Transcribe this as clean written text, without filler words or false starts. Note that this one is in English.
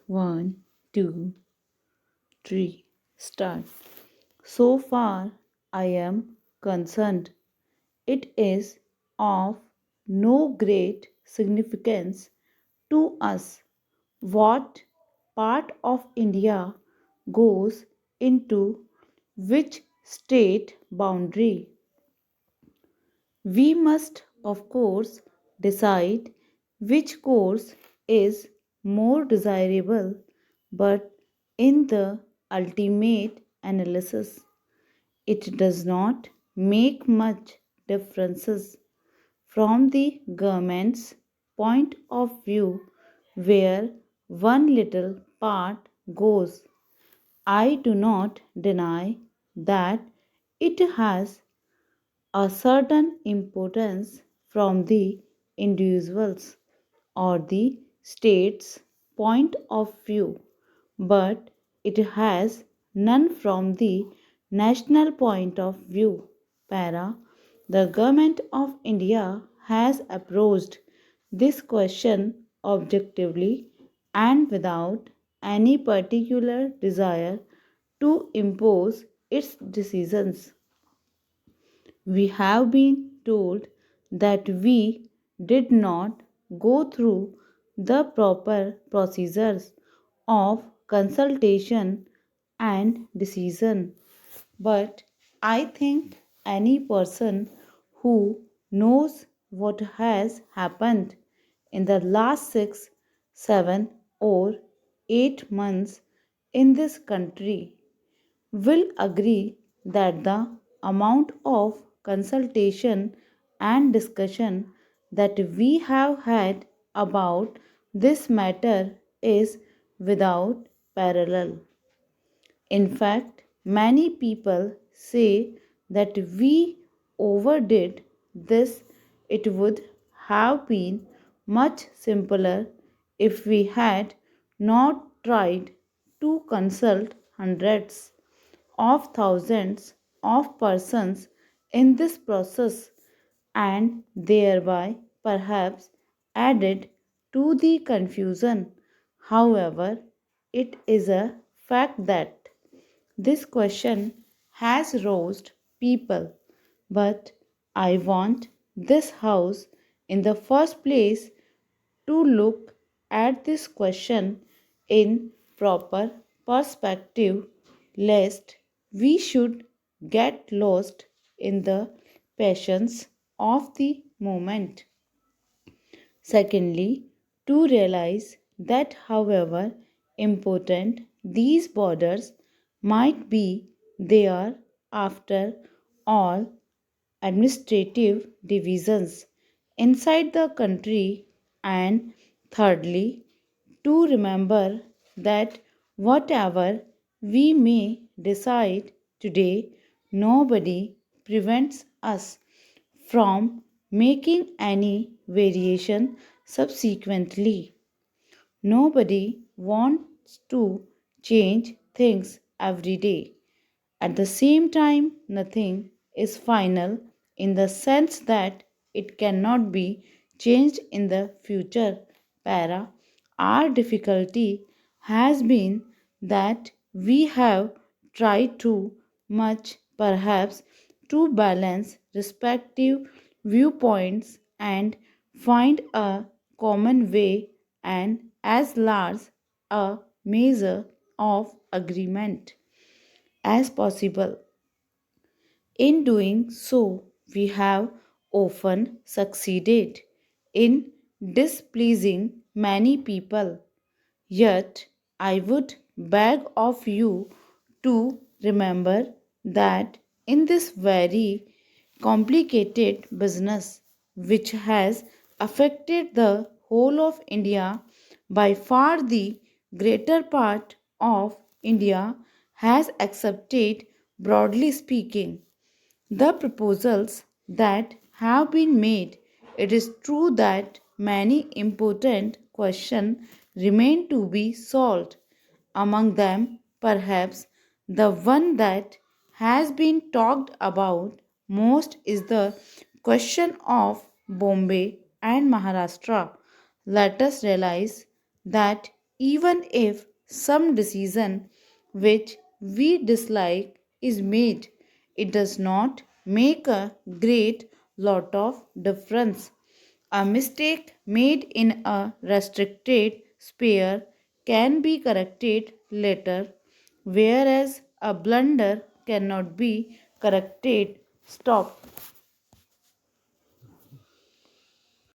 One, two, three, start. So far, I am concerned. It is of no great significance to us what part of India goes into which state boundary. We must, of course, decide which course is more desirable, but in the ultimate analysis, it does not make much differences from the government's point of view where one little part goes. I do not deny that it has a certain importance from the individual's or the state's point of view, but it has none from the national point of view. Para, the government of India has approached this question objectively and without any particular desire to impose its decisions. We have been told that we did not go through the proper procedures of consultation and decision. But I think any person who knows what has happened in the last 6, 7, or 8 months in this country will agree that the amount of consultation and discussion that we have had about this matter is without parallel. In fact, many people say that we overdid this. It would have been much simpler if we had not tried to consult hundreds of thousands of persons in this process and thereby perhaps added to the confusion. However, it is a fact that this question has roused people, but I want this house in the first place to look at this question in proper perspective, lest we should get lost in the passions of the moment. Secondly, to realize that however important these borders might be, they are, after all, administrative divisions inside the country, and thirdly, to remember that whatever we may decide today, nobody prevents us from making any variation subsequently. Nobody wants to change things every day. At the same time, nothing is final in the sense that it cannot be changed in the future. Para, our difficulty has been that we have tried too much, perhaps, to balance respective viewpoints and find a common way and as large a measure of agreement as possible. In doing so, we have often succeeded in displeasing many people. Yet, I would beg of you to remember that in this very complicated business, which has affected the whole of India, by far the greater part of India has accepted, broadly speaking, the proposals that have been made. It is true that many important questions remain to be solved. Among them, perhaps the one that has been talked about most is the question of Bombay and Maharashtra. Let us realize that Even if some decision which we dislike is made, it does not make a great lot of difference. A mistake made in a restricted sphere can be corrected later, whereas a blunder cannot be corrected. Stop.